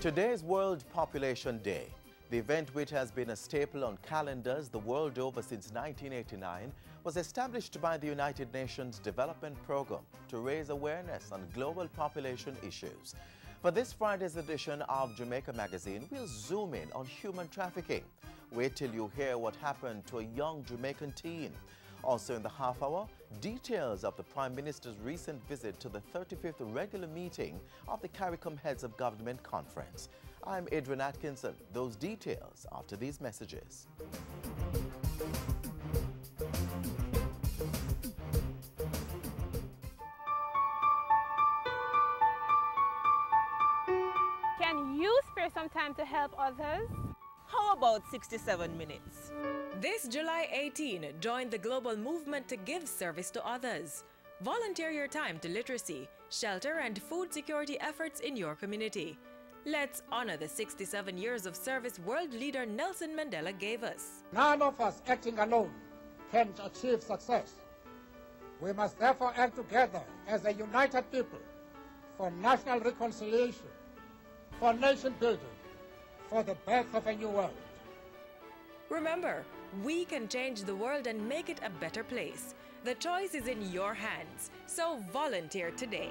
Today is World Population Day. The event, which has been a staple on calendars the world over since 1989, was established by the United Nations Development Programme to raise awareness on global population issues. For this Friday's edition of Jamaica Magazine, we'll zoom in on human trafficking. Wait till you hear what happened to a young Jamaican teen. Also in the half hour, details of the Prime Minister's recent visit to the 35th regular meeting of the CARICOM Heads of Government Conference. I'm Adrian Atkinson. Those details after these messages. Can you spare some time to help others? How about 67 minutes? This July 18, join the global movement to give service to others. Volunteer your time to literacy, shelter and food security efforts in your community. Let's honor the 67 years of service world leader Nelson Mandela gave us. None of us acting alone can achieve success. We must therefore act together as a united people for national reconciliation, for nation building, for the birth of a new world. Remember, we can change the world and make it a better place. The choice is in your hands, so volunteer today.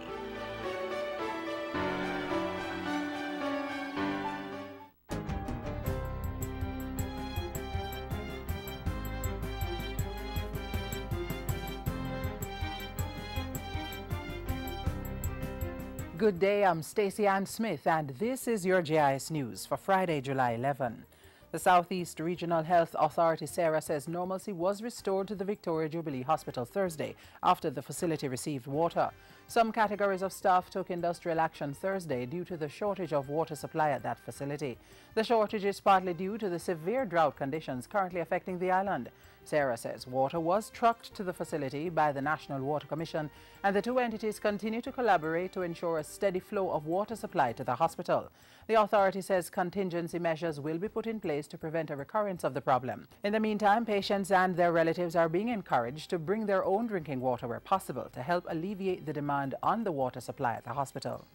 Good day, I'm Stacey Ann Smith, and this is your JIS News for Friday, July 11. The Southeast Regional Health Authority, SARA, says normalcy was restored to the Victoria Jubilee Hospital Thursday after the facility received water. Some categories of staff took industrial action Thursday due to the shortage of water supply at that facility. The shortage is partly due to the severe drought conditions currently affecting the island. SARA says water was trucked to the facility by the National Water Commission, and the two entities continue to collaborate to ensure a steady flow of water supply to the hospital. The authority says contingency measures will be put in place to prevent a recurrence of the problem. In the meantime, patients and their relatives are being encouraged to bring their own drinking water where possible to help alleviate the demand on the water supply at the hospital.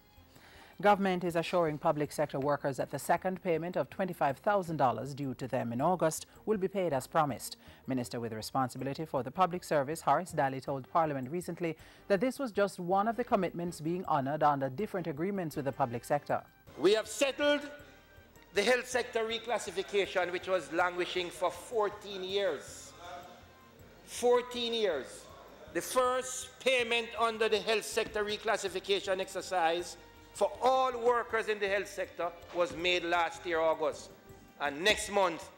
Government is assuring public sector workers that the second payment of $25,000 due to them in August will be paid as promised. Minister with responsibility for the public service, Horace Daly, told Parliament recently that this was just one of the commitments being honoured under different agreements with the public sector. We have settled the health sector reclassification, which was languishing for 14 years. 14 years. The first payment under the health sector reclassification exercise for all workers in the health sector was made last year, August. And next month,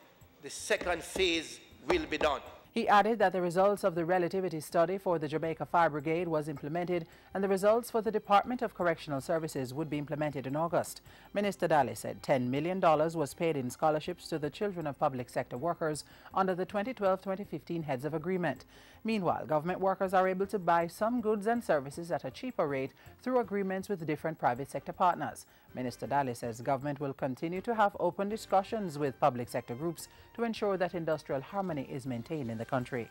the second phase will be done. He added that the results of the relativity study for the Jamaica Fire Brigade was implemented, and the results for the Department of Correctional Services would be implemented in August. Minister Daly said $10 million was paid in scholarships to the children of public sector workers under the 2012-2015 Heads of Agreement. Meanwhile, government workers are able to buy some goods and services at a cheaper rate through agreements with different private sector partners. Minister Daly says government will continue to have open discussions with public sector groups to ensure that industrial harmony is maintained in the country.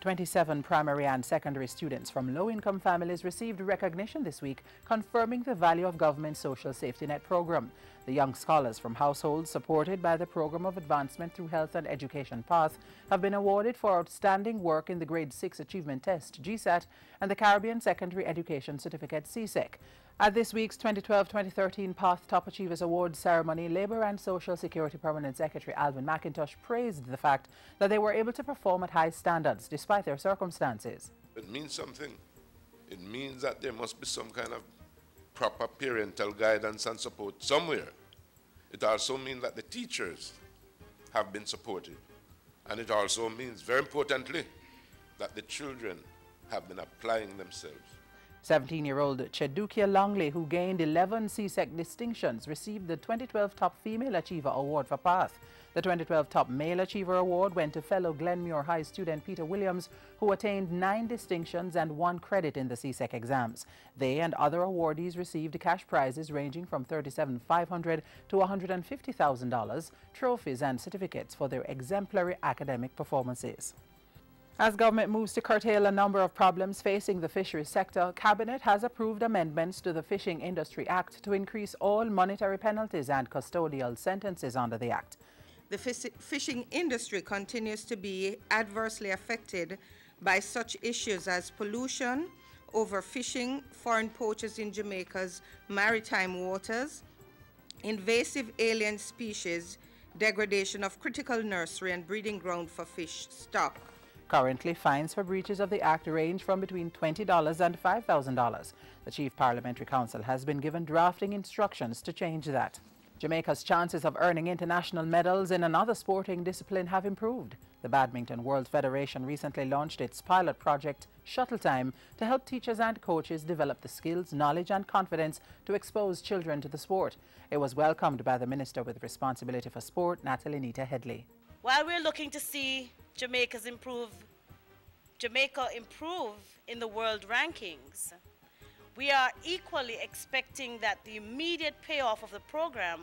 27 primary and secondary students from low-income families received recognition this week, confirming the value of government's social safety net program. The young scholars from households supported by the Program of Advancement Through Health and Education Path have been awarded for outstanding work in the Grade 6 Achievement Test, GSAT, and the Caribbean Secondary Education Certificate, CSEC. At this week's 2012-2013 Path Top Achievers Awards ceremony, Labour and Social Security Permanent Secretary Alvin McIntosh praised the fact that they were able to perform at high standards despite their circumstances. It means something. It means that there must be some kind of proper parental guidance and support somewhere. It also means that the teachers have been supported. And it also means, very importantly, that the children have been applying themselves. 17-year-old Chedukia Longley, who gained 11 CSEC distinctions, received the 2012 Top Female Achiever Award for Path. The 2012 Top Male Achiever Award went to fellow Glenmuir High student Peter Williams, who attained 9 distinctions and 1 credit in the CSEC exams. They and other awardees received cash prizes ranging from $37,500 to $150,000, trophies and certificates for their exemplary academic performances. As government moves to curtail a number of problems facing the fisheries sector, Cabinet has approved amendments to the Fishing Industry Act to increase all monetary penalties and custodial sentences under the Act. The fishing industry continues to be adversely affected by such issues as pollution, overfishing, foreign poachers in Jamaica's maritime waters, invasive alien species, degradation of critical nursery and breeding ground for fish stock. Currently, fines for breaches of the Act range from between $20 and $5,000. The Chief Parliamentary Council has been given drafting instructions to change that. Jamaica's chances of earning international medals in another sporting discipline have improved. The Badminton World Federation recently launched its pilot project, Shuttle Time, to help teachers and coaches develop the skills, knowledge and confidence to expose children to the sport. It was welcomed by the Minister with Responsibility for Sport, Natalie Nita Headley. While we're looking to see Jamaica improve in the world rankings, we are equally expecting that the immediate payoff of the program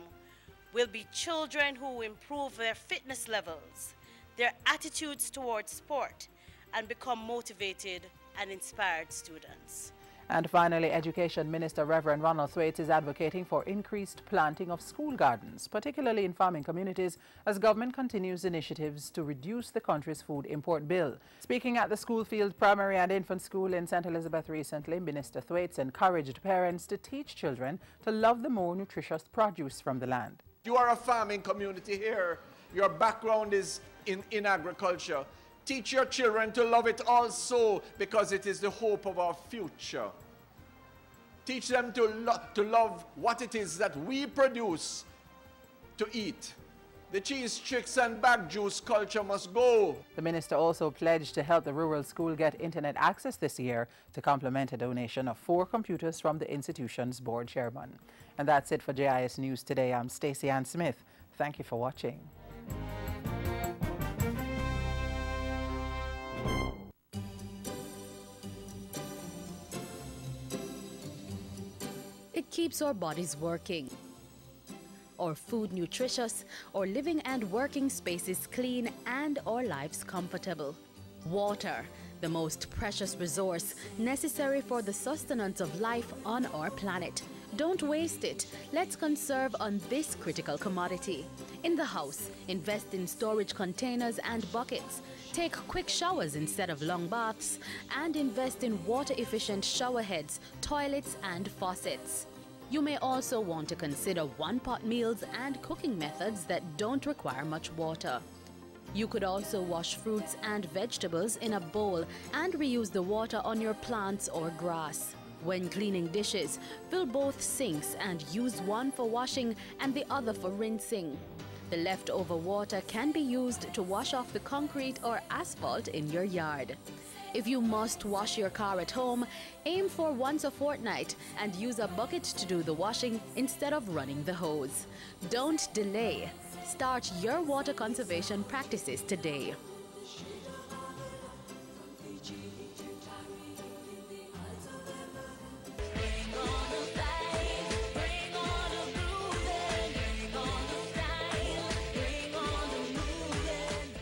will be children who improve their fitness levels, their attitudes towards sport, and become motivated and inspired students. And finally, Education Minister Reverend Ronald Thwaites is advocating for increased planting of school gardens, particularly in farming communities, as government continues initiatives to reduce the country's food import bill. Speaking at the Schoolfield Primary and Infant School in St. Elizabeth recently, Minister Thwaites encouraged parents to teach children to love the more nutritious produce from the land. You are a farming community here. Your background is in agriculture. Teach your children to love it also, because it is the hope of our future. Teach them to love what it is that we produce to eat. The cheese, tricks and bag juice culture must go. The minister also pledged to help the rural school get internet access this year to complement a donation of 4 computers from the institution's board chairman. And that's it for JIS News today. I'm Stacey Ann Smith. Thank you for watching. It keeps our bodies working, our food nutritious, our living and working spaces clean, and our lives comfortable. Water, the most precious resource necessary for the sustenance of life on our planet. Don't waste it. Let's conserve on this critical commodity. In the house, invest in storage containers and buckets. Take quick showers instead of long baths, and invest in water-efficient shower heads, toilets and faucets. You may also want to consider one-pot meals and cooking methods that don't require much water. You could also wash fruits and vegetables in a bowl and reuse the water on your plants or grass. When cleaning dishes, fill both sinks and use one for washing and the other for rinsing. The leftover water can be used to wash off the concrete or asphalt in your yard. If you must wash your car at home, aim for once a fortnight and use a bucket to do the washing instead of running the hose. Don't delay. Start your water conservation practices today.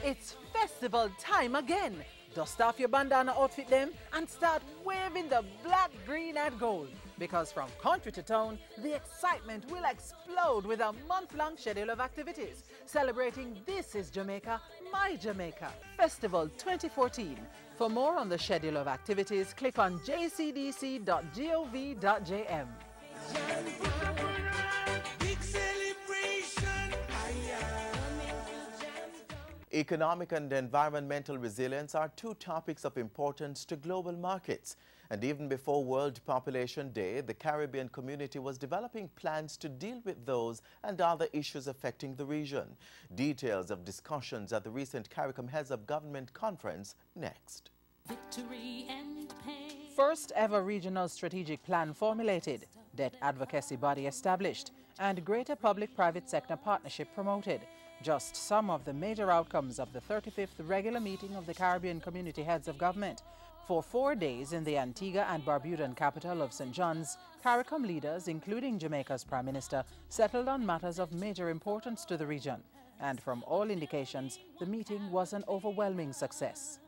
It's festival time again. Dust off your bandana outfit them and start waving the black, green and gold. Because from country to town, the excitement will explode with a month-long schedule of activities celebrating This is Jamaica, My Jamaica Festival 2014. For more on the schedule of activities, click on jcdc.gov.jm. Economic and environmental resilience are 2 topics of importance to global markets. And even before World Population Day, the Caribbean community was developing plans to deal with those and other issues affecting the region. Details of discussions at the recent CARICOM Heads of Government Conference next. Victory and pain. First ever regional strategic plan formulated, debt advocacy body established, and greater public-private sector partnership promoted. Just some of the major outcomes of the 35th regular meeting of the Caribbean Community Heads of Government. For 4 days in the Antigua and Barbudan capital of St. John's, CARICOM leaders, including Jamaica's Prime Minister, settled on matters of major importance to the region. And from all indications, the meeting was an overwhelming success.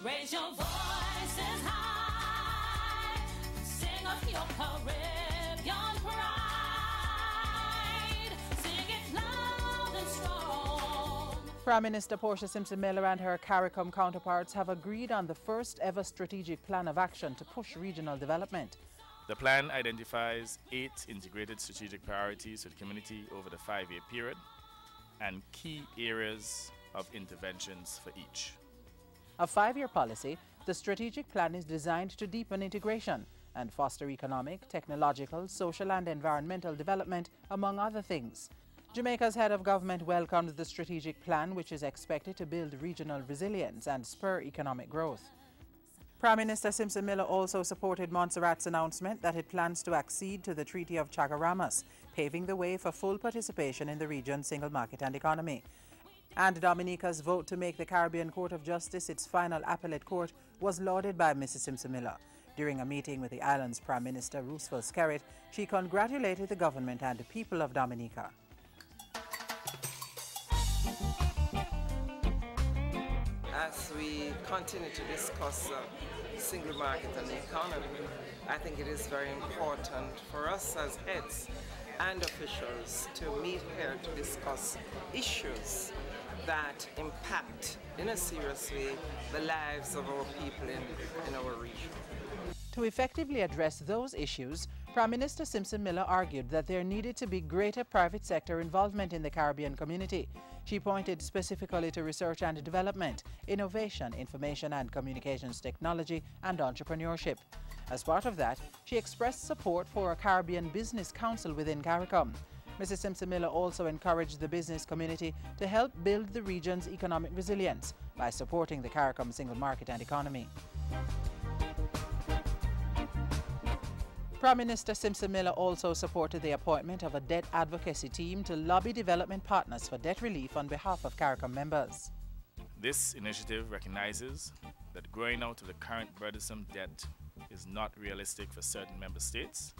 Raise your voices high. Sing of your Caribbean pride. Sing it loud and strong. Prime Minister Portia Simpson-Miller and her CARICOM counterparts have agreed on the first ever strategic plan of action to push regional development. The plan identifies 8 integrated strategic priorities for the community over the 5-year period and key areas of interventions for each. A 5-year policy, the strategic plan is designed to deepen integration and foster economic, technological, social and environmental development, among other things. Jamaica's head of government welcomed the strategic plan, which is expected to build regional resilience and spur economic growth. Prime Minister Simpson-Miller also supported Montserrat's announcement that it plans to accede to the Treaty of Chaguaramas, paving the way for full participation in the region's single market and economy. And Dominica's vote to make the Caribbean Court of Justice its final appellate court was lauded by Mrs. Simpson-Miller. During a meeting with the island's Prime Minister Roosevelt Skerritt, she congratulated the government and the people of Dominica. As we continue to discuss single market and the economy, I think it is very important for us as heads and officials to meet here to discuss issues that impact in a serious way the lives of our people in our region. To effectively address those issues, Prime Minister Simpson-Miller argued that there needed to be greater private sector involvement in the Caribbean community. She pointed specifically to research and development, innovation, information and communications technology, and entrepreneurship. As part of that, she expressed support for a Caribbean Business Council within CARICOM. Mrs. Simpson-Miller also encouraged the business community to help build the region's economic resilience by supporting the CARICOM single market and economy. Prime Minister Simpson-Miller also supported the appointment of a debt advocacy team to lobby development partners for debt relief on behalf of CARICOM members. This initiative recognizes that growing out of the current burdensome debt is not realistic for certain member states,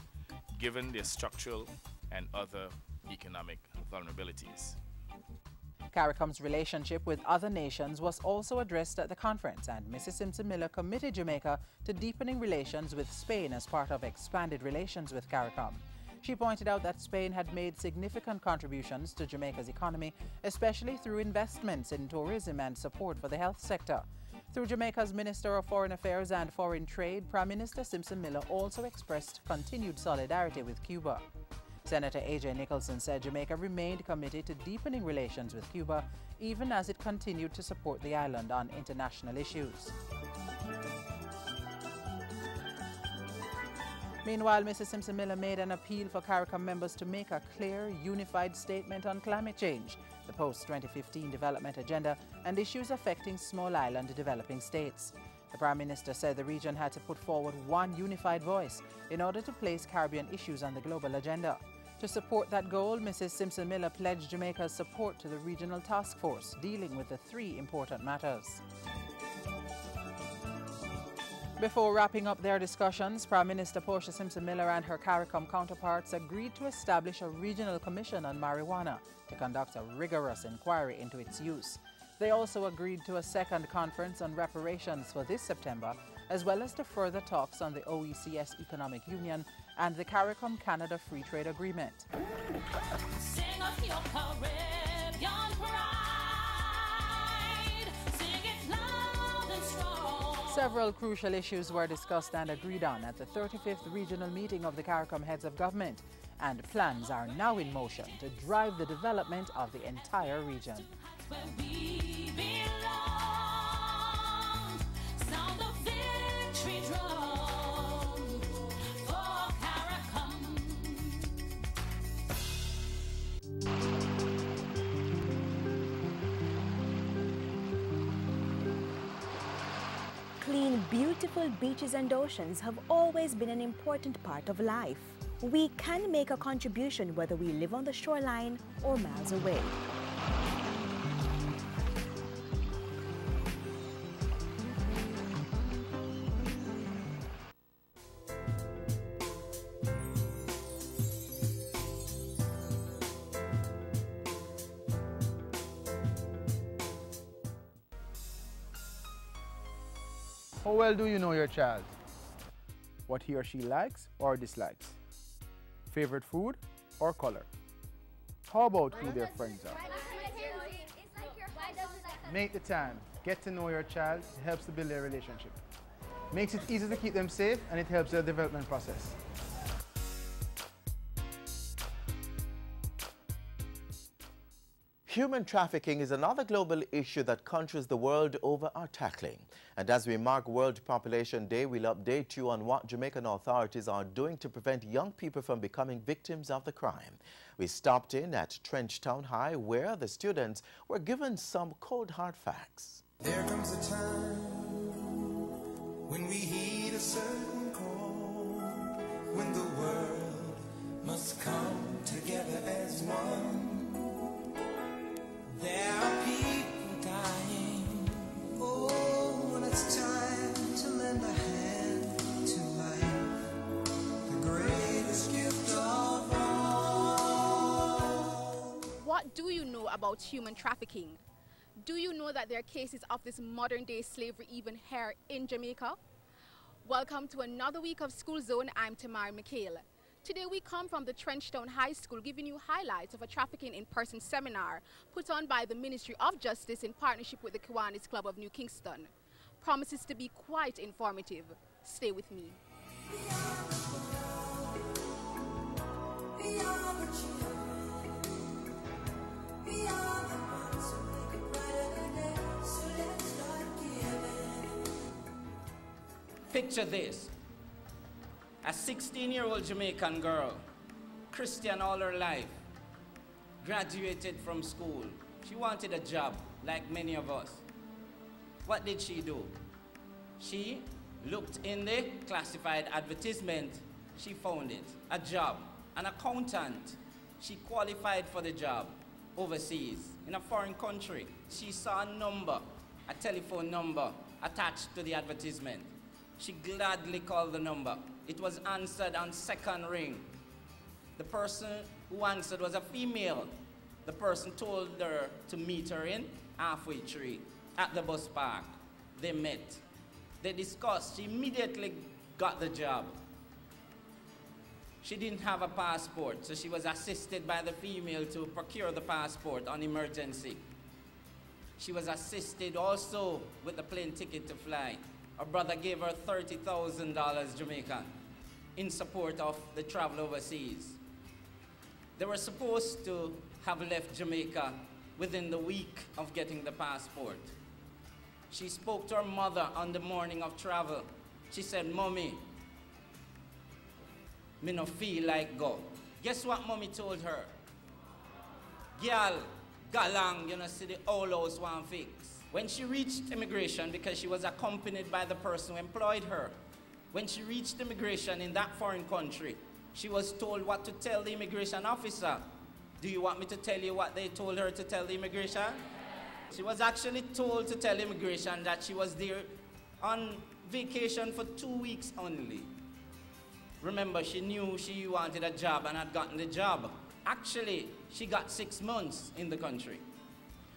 given their structural and other economic vulnerabilities. CARICOM's relationship with other nations was also addressed at the conference, and Mrs. Simpson-Miller committed Jamaica to deepening relations with Spain as part of expanded relations with CARICOM. She pointed out that Spain had made significant contributions to Jamaica's economy, especially through investments in tourism and support for the health sector. Through Jamaica's Minister of Foreign Affairs and Foreign Trade, Prime Minister Simpson-Miller also expressed continued solidarity with Cuba. Senator A.J. Nicholson said Jamaica remained committed to deepening relations with Cuba, even as it continued to support the island on international issues. Meanwhile, Mrs. Simpson-Miller made an appeal for CARICOM members to make a clear, unified statement on climate change, the post-2015 development agenda, and issues affecting small island developing states. The Prime Minister said the region had to put forward one unified voice in order to place Caribbean issues on the global agenda. To support that goal, Mrs. Simpson-Miller pledged Jamaica's support to the regional task force dealing with the 3 important matters. Before wrapping up their discussions, Prime Minister Portia Simpson-Miller and her CARICOM counterparts agreed to establish a regional commission on marijuana to conduct a rigorous inquiry into its use. They also agreed to a second conference on reparations for this September, as well as to further talks on the OECS Economic Union and the CARICOM Canada Free Trade Agreement. Sing of your Caribbean pride. Sing it loud and strong. Several crucial issues were discussed and agreed on at the 35th regional meeting of the CARICOM heads of government, and plans are now in motion to drive the development of the entire region. Where we belong. Sound the victory drum for CARICOM. Clean, beautiful beaches and oceans have always been an important part of life. We can make a contribution whether we live on the shoreline or miles away. How well do you know your child? What he or she likes or dislikes? Favorite food or color? How about who their friends are? Make the time. Get to know your child. It helps to build their relationship. Makes it easy to keep them safe, and it helps their development process. Human trafficking is another global issue that countries the world over are tackling. And as we mark World Population Day, we'll update you on what Jamaican authorities are doing to prevent young people from becoming victims of the crime. We stopped in at Trenchtown High, where the students were given some cold hard facts. There comes a time when we heed a certain call, when the world must come together as one. There are people dying. Oh, when it's time to lend a hand to life, the greatest gift of all. What do you know about human trafficking? Do you know that there are cases of this modern-day slavery even here in Jamaica? Welcome to another week of School Zone. I'm Tamara McHale. Today we come from the Trenchtown High School giving you highlights of a trafficking in-person seminar put on by the Ministry of Justice in partnership with the Kiwanis Club of New Kingston. Promises to be quite informative. Stay with me. Picture this. A 16-year-old Jamaican girl, Christian all her life, graduated from school. She wanted a job, like many of us. What did she do? She looked in the classified advertisement. She found it, a job, an accountant. She qualified for the job overseas, in a foreign country. She saw a number, a telephone number, attached to the advertisement. She gladly called the number. It was answered on second ring. The person who answered was a female. The person told her to meet her in Halfway Tree at the bus park. They met. They discussed. She immediately got the job. She didn't have a passport, so she was assisted by the female to procure the passport on emergency. She was assisted also with the plane ticket to fly. Her brother gave her $30,000 Jamaican in support of the travel overseas. They were supposed to have left Jamaica within the week of getting the passport. She spoke to her mother on the morning of travel. She said, "Mommy, me no feel like go." Guess what Mommy told her? "Girl, galang, you know, see the whole house one fix." When she reached immigration, because she was accompanied by the person who employed her, when she reached immigration in that foreign country, she was told what to tell the immigration officer. Do you want me to tell you what they told her to tell the immigration? She was actually told to tell immigration that she was there on vacation for 2 weeks only. Remember, she knew she wanted a job and had gotten the job. Actually, she got 6 months in the country.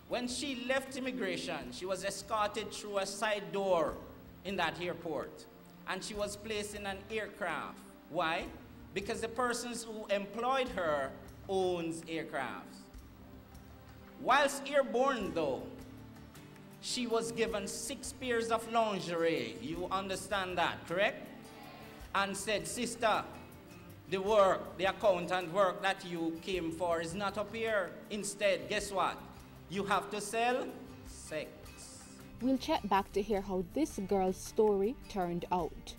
When she left immigration, she was escorted through a side door in that airport, and she was placed in an aircraft. Why? Because the persons who employed her owns aircrafts. Whilst airborne though, she was given 6 pairs of lingerie. You understand that, correct? And said, "Sister, the work, the accountant work that you came for is not up here. Instead, guess what? You have to sell sex." We'll check back to hear how this girl's story turned out.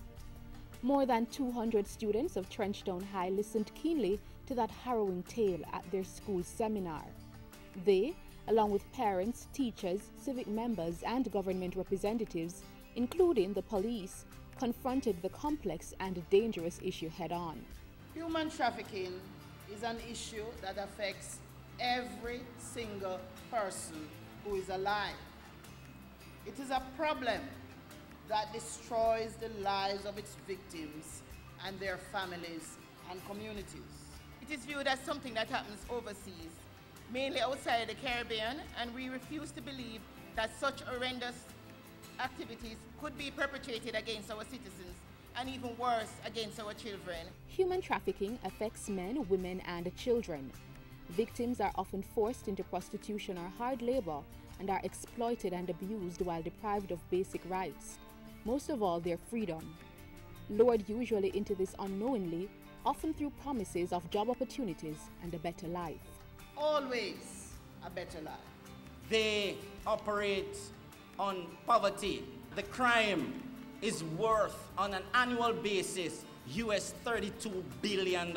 More than 200 students of Trenchtown High listened keenly to that harrowing tale at their school seminar. They, along with parents, teachers, civic members, and government representatives, including the police, confronted the complex and dangerous issue head-on. Human trafficking is an issue that affects every single person who is alive. It is a problem that destroys the lives of its victims and their families and communities. It is viewed as something that happens overseas, mainly outside the Caribbean, and we refuse to believe that such horrendous activities could be perpetrated against our citizens and even worse, against our children. Human trafficking affects men, women, and children. Victims are often forced into prostitution or hard labor and are exploited and abused while deprived of basic rights, most of all their freedom. Lured usually into this unknowingly, often through promises of job opportunities and a better life. Always a better life. They operate on poverty. The crime is worth on an annual basis US $32 billion.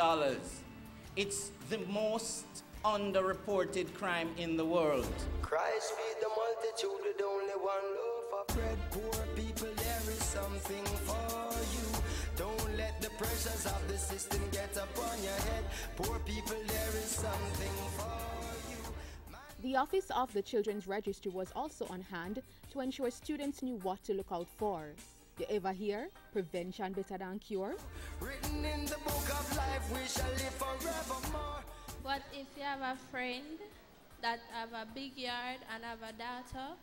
It's the most underreported crime in the world. Christ feed the multitude with only one loaf of bread. Poor people, there is something for you. Don't let the pressures of the system get upon your head. Poor people, there is something for you. The Office of the Children's Registry was also on hand to ensure students knew what to look out for. You ever hear? Prevention better than cure? Written in the book of life, we shall live forevermore. But if you have a friend that have a big yard and have a daughter,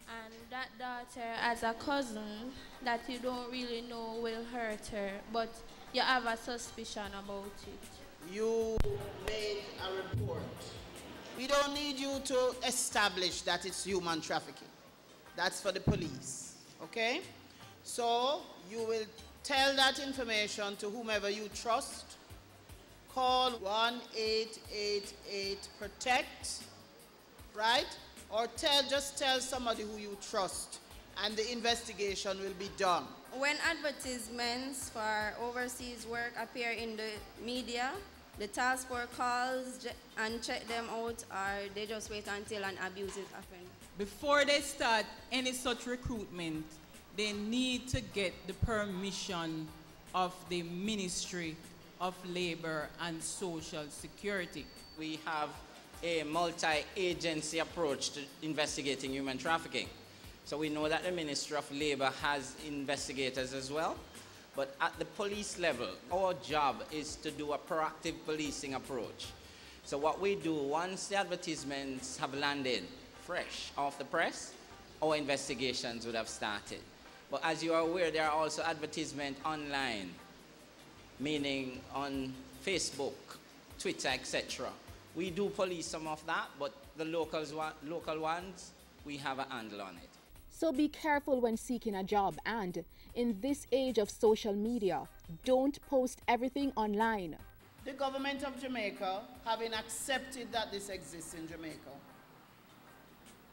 and that daughter has a cousin that you don't really know will hurt her, but you have a suspicion about it. You made a report. We don't need you to establish that it's human trafficking. That's for the police, okay? So you will tell that information to whomever you trust. Call 1-888-PROTECT, right? Or just tell somebody who you trust, and the investigation will be done. When advertisements for overseas work appear in the media, the task force calls and check them out, or they just wait until an abuse is happening. Before they start any such recruitment, they need to get the permission of the Ministry of Labor and Social Security. We have a multi-agency approach to investigating human trafficking. So we know that the Ministry of Labor has investigators as well. But at the police level, our job is to do a proactive policing approach. So what we do, once the advertisements have landed fresh off the press, our investigations would have started. But as you are aware, there are also advertisements online, meaning on Facebook, Twitter, etc. We do police some of that, but the local ones, we have a handle on it. So be careful when seeking a job, and in this age of social media, don't post everything online. The government of Jamaica, having accepted that this exists in Jamaica,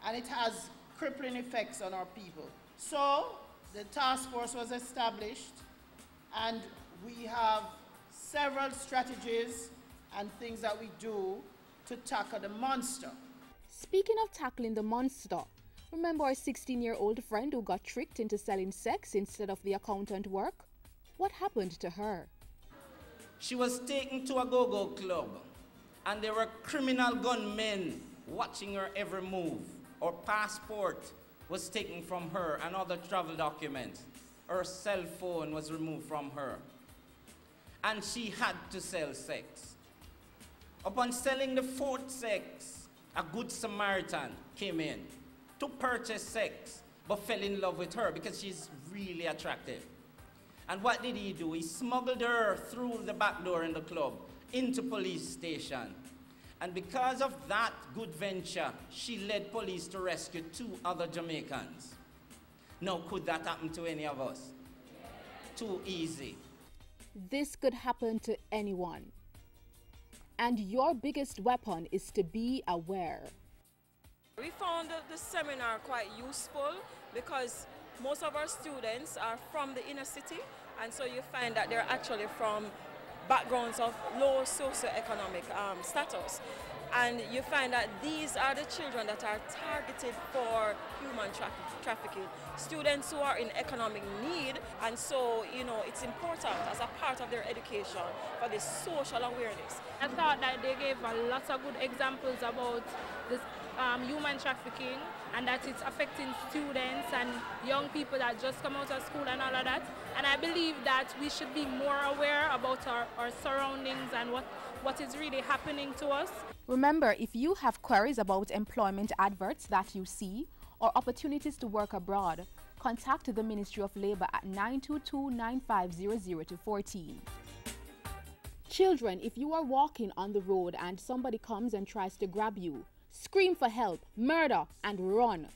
and it has crippling effects on our people. So the task force was established, and we have several strategies and things that we do to tackle the monster. Speaking of tackling the monster, remember our 16-year-old friend who got tricked into selling sex instead of the accountant work? What happened to her? She was taken to a go-go club, and there were criminal gunmen watching her every move. Her passport was taken from her and other travel documents. Her cell phone was removed from her. And she had to sell sex. Upon selling the fourth sex, a good Samaritan came in to purchase sex, but fell in love with her because she's really attractive. And what did he do? He smuggled her through the back door in the club into police station. And because of that good venture, she led police to rescue 2 other Jamaicans. Now, could that happen to any of us? Too easy. This could happen to anyone. And your biggest weapon is to be aware. We found the seminar quite useful because most of our students are from the inner city, and so you find that they're actually from backgrounds of low socioeconomic status. And you find that these are the children that are targeted for human trafficking, students who are in economic need, and so, it's important as a part of their education for this social awareness. I thought that they gave a lot of good examples about this human trafficking, and that it's affecting students and young people that just come out of school and all of that. And I believe that we should be more aware about our surroundings and what is really happening to us. Remember, if you have queries about employment adverts that you see, or opportunities to work abroad, contact the Ministry of Labour at 922-9500-14. Children, if you are walking on the road and somebody comes and tries to grab you, scream for help, murder, and run.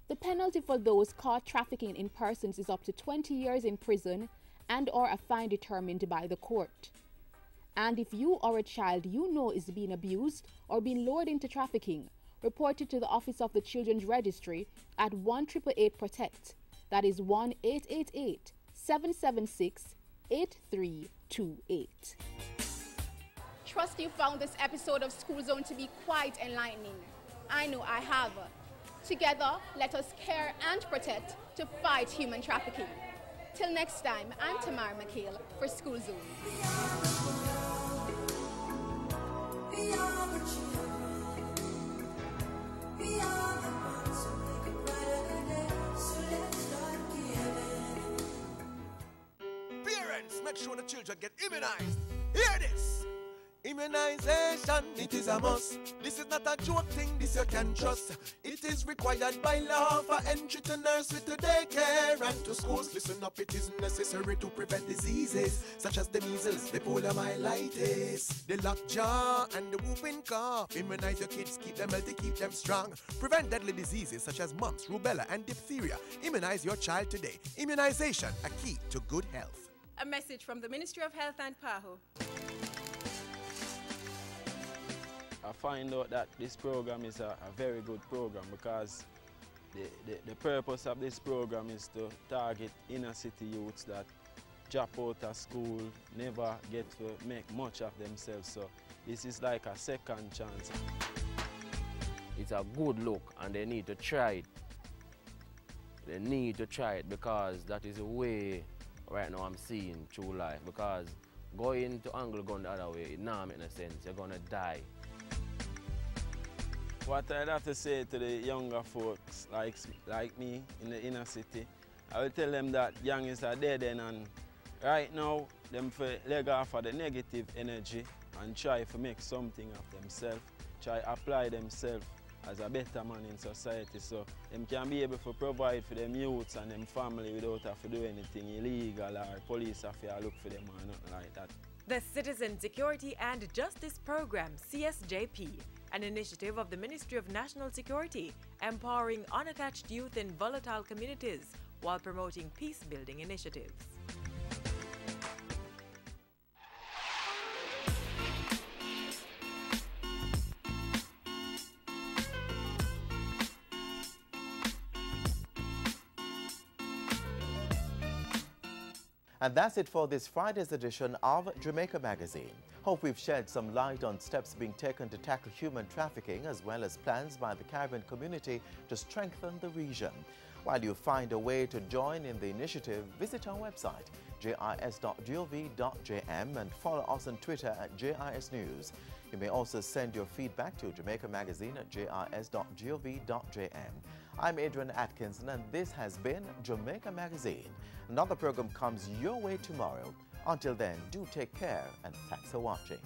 The penalty for those caught trafficking in persons is up to 20 years in prison and/or a fine determined by the court. And if you or a child you know is being abused or being lured into trafficking, report it to the Office of the Children's Registry at 1-888-PROTECT. That is 1-888-776-8328. Trust you found this episode of School Zone to be quite enlightening. I know I have. Together, let us care and protect to fight human trafficking. Till next time, I'm Tamara McHale for School Zone. Parents, make sure the children get immunized. Hear this! Immunization, it is a must. This is not a joke thing, this you can trust. It is required by law for entry to nursery, to daycare and to schools. Listen up, it is necessary to prevent diseases such as the measles, the poliomyelitis, the lockjaw and the whooping cough. Immunize your kids, keep them healthy, keep them strong. Prevent deadly diseases such as mumps, rubella and diphtheria. Immunize your child today. Immunization, a key to good health. A message from the Ministry of Health and PAHO. I find out that this program is a very good program because the purpose of this program is to target inner city youths that drop out of school, never get to make much of themselves. So this is like a second chance. It's a good look and they need to try it. They need to try it because that is the way right now I'm seeing true life, because going to Angle Gun the other way, it doesn't make no sense. You're gonna die. What I'd have to say to the younger folks like me in the inner city, I will tell them that youngsters are dead end, and right now them for leg off of the negative energy and try to make something of themselves, try apply themselves as a better man in society, so them can be able to provide for them youths and them family without have to do anything illegal or police have to look for them or nothing like that. The Citizen Security and Justice Program, CSJP, an initiative of the Ministry of National Security, empowering unattached youth in volatile communities while promoting peace-building initiatives. And that's it for this Friday's edition of Jamaica Magazine. Hope we've shed some light on steps being taken to tackle human trafficking, as well as plans by the Caribbean community to strengthen the region. While you find a way to join in the initiative, visit our website, jis.gov.jm, and follow us on Twitter at JIS News. You may also send your feedback to Jamaica Magazine at jis.gov.jm. I'm Adrian Atkinson, and this has been Jamaica Magazine. Another program comes your way tomorrow. Until then, do take care, and thanks for watching.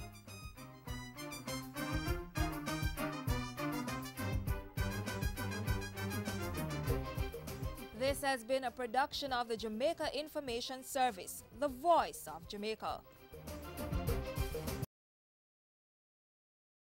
This has been a production of the Jamaica Information Service, the voice of Jamaica.